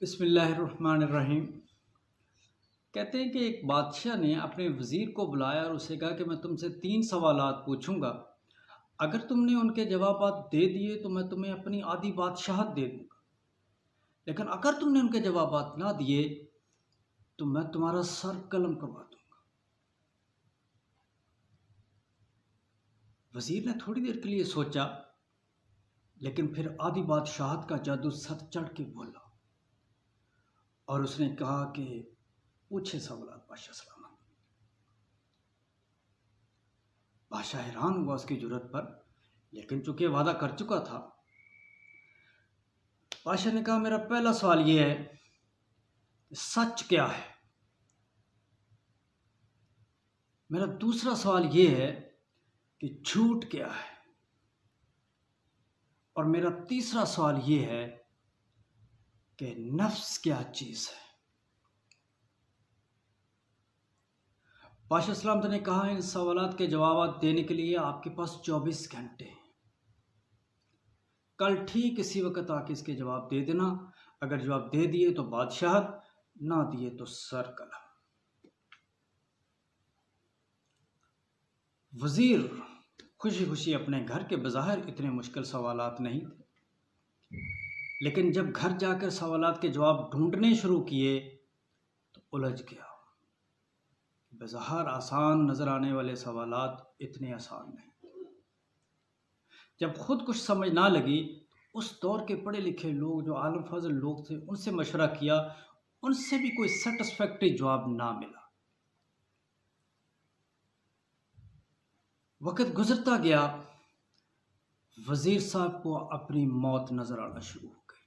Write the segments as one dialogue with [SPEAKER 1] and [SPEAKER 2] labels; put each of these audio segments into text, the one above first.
[SPEAKER 1] बिस्मिल्लाहिर्रहमानिर्रहीम। कहते हैं कि एक बादशाह ने अपने वज़ीर को बुलाया और उसे कहा कि मैं तुमसे 3 सवालात पूछूंगा। अगर तुमने उनके जवाबात दे दिए तो मैं तुम्हें अपनी आधी बादशाहत दे दूंगा, लेकिन अगर तुमने उनके जवाबात ना दिए तो मैं तुम्हारा सर कलम करवा दूंगा। वज़ीर ने थोड़ी देर के लिए सोचा, लेकिन फिर आधी बादशाहत का जादू सर चढ़ के बोला और उसने कहा कि पूछे सवालात बादशाह सलामत। बादशाह हैरान हुआ उसकी जुर्रत पर, लेकिन चूंकि वादा कर चुका था, बादशाह ने कहा मेरा पहला सवाल यह है, सच क्या है। मेरा दूसरा सवाल यह है कि झूठ क्या है। और मेरा तीसरा सवाल यह है कि नफ्स क्या चीज है। बादशाह सलामत ने कहा इन सवालात के जवाब देने के लिए आपके पास 24 घंटे हैं। कल ठीक इसी वक्त आके इसके जवाब दे देना। अगर जवाब दे दिए तो बादशाहत, ना दिए तो सर कलम। वजीर खुशी खुशी अपने घर के बज़ाहिर इतने मुश्किल सवालात नहीं थे, लेकिन जब घर जाकर सवालात के जवाब ढूंढने शुरू किए तो उलझ गया। बज़ाहिर आसान नजर आने वाले सवालात इतने आसान नहीं। जब खुद कुछ समझ ना लगी, उस दौर के पढ़े लिखे लोग जो आलम फजल लोग थे उनसे मशवरा किया, उनसे भी कोई सेटिस्फैक्ट्री जवाब ना मिला। वक्त गुजरता गया, वजीर साहब को अपनी मौत नजर आना शुरू हो गई।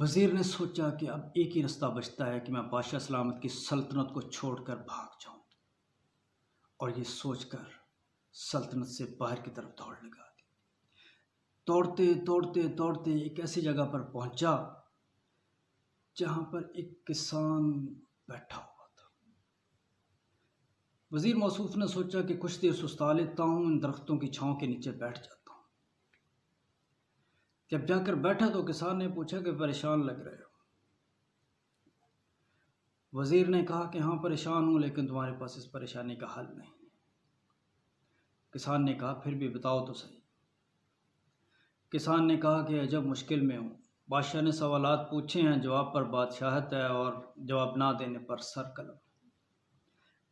[SPEAKER 1] वजीर ने सोचा कि अब एक ही रास्ता बचता है कि मैं बादशाह सलामत की सल्तनत को छोड़कर भाग जाऊं, और ये सोचकर सल्तनत से बाहर की तरफ दौड़ लगा दी। दौड़ते दौड़ते दौड़ते एक ऐसी जगह पर पहुंचा जहां पर एक किसान बैठा हुआ था। वजीर मौसूफ ने सोचा कि कुछ देर सुस्ता लेता हूं, इन दरख्तों की छांव के नीचे बैठ जाता हूं। जब जाकर बैठा तो किसान ने पूछा कि परेशान लग रहे हो। वजीर ने कहा कि हाँ परेशान हूं, लेकिन तुम्हारे पास इस परेशानी का हल नहीं। किसान ने कहा फिर भी बताओ तो सही। किसान ने कहा कि अजब मुश्किल में हूँ। बादशाह ने सवालात पूछे हैं, जवाब पर बादशाहत है और जवाब ना देने पर सर कलम।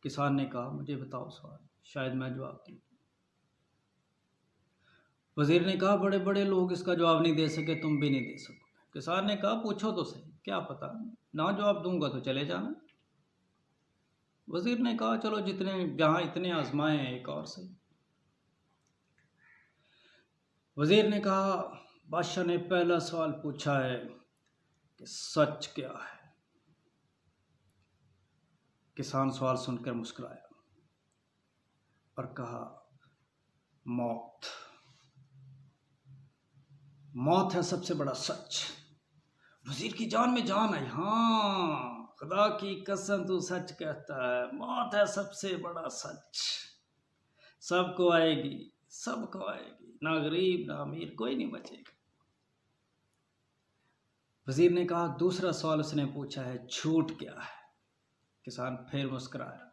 [SPEAKER 1] किसान ने कहा मुझे बताओ सवाल, शायद मैं जवाब दूँ। वजीर ने कहा बड़े बड़े लोग इसका जवाब नहीं दे सके, तुम भी नहीं दे सकोगे। किसान ने कहा पूछो तो सही, क्या पता ना जवाब दूंगा तो चले जाना। वजीर ने कहा चलो जितने जहां इतने आजमाए हैं एक और सही। वजीर ने कहा बादशाह ने पहला सवाल पूछा है कि सच क्या है। किसान सवाल सुनकर मुस्कुराया और कहा मौत। मौत है सबसे बड़ा सच। वजीर की जान में जान आई। हाँ खुदा की कसम तू सच कहता है, मौत है सबसे बड़ा सच। सबको आएगी, सबको आएगी, ना गरीब ना अमीर कोई नहीं बचेगा। वजीर ने कहा दूसरा सवाल उसने पूछा है झूठ क्या है। किसान फिर मुस्कुराया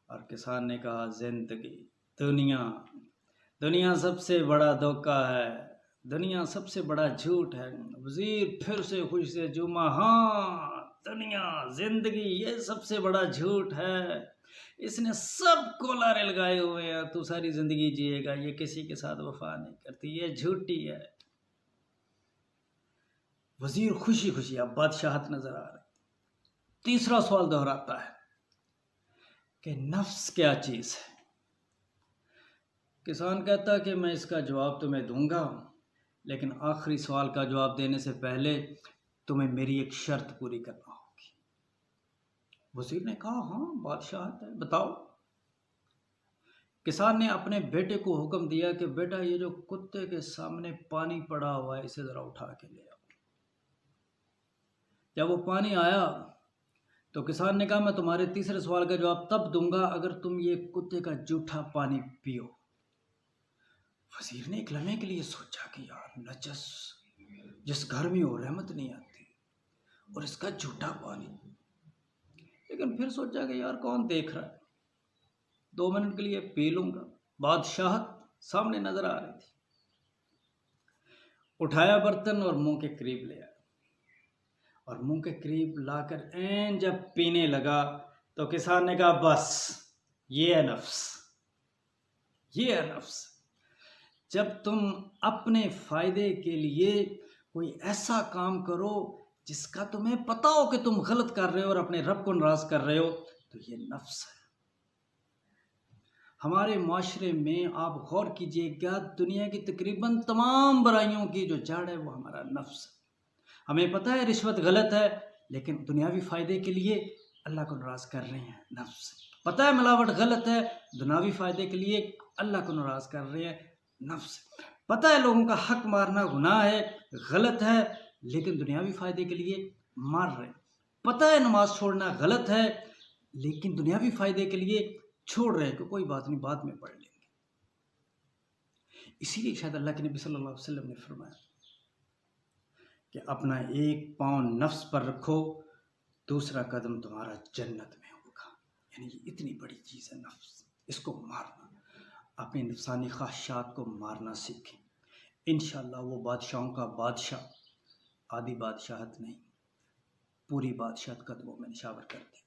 [SPEAKER 1] और किसान ने कहा जिंदगी, दुनिया। दुनिया सबसे बड़ा धोखा है, दुनिया सबसे बड़ा झूठ है। वजीर फिर से खुशी से झूमा। हाँ दुनिया, जिंदगी, ये सबसे बड़ा झूठ है। इसने सब को लारे लगाए हुए हैं। तू सारी जिंदगी जिएगा, ये किसी के साथ वफा नहीं करती, ये झूठी है। वजीर खुशी खुशी अब बादशाहत नजर आ रही। तीसरा सवाल दोहराता है कि नफ्स क्या चीज है। किसान कहता कि मैं इसका जवाब तुम्हें दूंगा, लेकिन आखिरी सवाल का जवाब देने से पहले तुम्हें मेरी एक शर्त पूरी करना होगी। वजीर ने कहा हाँ बादशाहत है, बताओ। किसान ने अपने बेटे को हुक्म दिया कि बेटा ये जो कुत्ते के सामने पानी पड़ा हुआ है इसे जरा उठा के ले आओ। जब वो पानी आया तो किसान ने कहा मैं तुम्हारे तीसरे सवाल का जवाब तब दूंगा अगर तुम ये कुत्ते का जूठा पानी पियो। वजीर ने एक लम्हे के लिए सोचा कि यार नजस, जिस घर में हो रहमत नहीं आती, और इसका झूठा पानी। लेकिन फिर सोचा कि यार कौन देख रहा है, 2 मिनट के लिए पी लूंगा। बादशाहत सामने नजर आ रही थी। उठाया बर्तन और मुंह के करीब ले आया, और मुंह के करीब लाकर एन जब पीने लगा तो किसान ने कहा बस ये है नफ्स, ये है नफ्स। जब तुम अपने फायदे के लिए कोई ऐसा काम करो जिसका तुम्हें पता हो कि तुम गलत कर रहे हो और अपने रब को नाराज कर रहे हो, तो ये नफ्स है। हमारे माशरे में आप गौर कीजिएगा, दुनिया की तकरीबन तमाम बुराइयों की जो जड़ है वो हमारा नफ्स है। हमें पता है रिश्वत गलत है, लेकिन दुनियावी फ़ायदे के लिए अल्लाह को नाराज़ कर रहे हैं, नफ्स। पता है मिलावट गलत है, दुनियावी फ़ायदे के लिए अल्लाह को नाराज़ कर रहे हैं, नफ्स। पता है लोगों का हक मारना गुनाह है, गलत है, लेकिन दुनियावी फ़ायदे के लिए मार रहे हैं। पता है नमाज छोड़ना गलत है, लेकिन दुनियावी फ़ायदे के लिए छोड़ रहे हैं कि कोई बात नहीं, बाद में पढ़ लेंगे। इसीलिए शायद अल्लाह के नबी सल्लल्लाहु अलैहि वसल्लम ने फरमाया कि अपना एक पाँव नफ्स पर रखो, दूसरा कदम तुम्हारा जन्नत में होगा। यानी ये इतनी बड़ी चीज़ है नफ्स, इसको मारना। अपनी नफसानी ख्वाहिशात को मारना सीखें। इंशाअल्लाह वो बादशाहों का बादशाह आधी बादशाहत नहीं, पूरी बादशाहत कदमों में निशावर कर दें।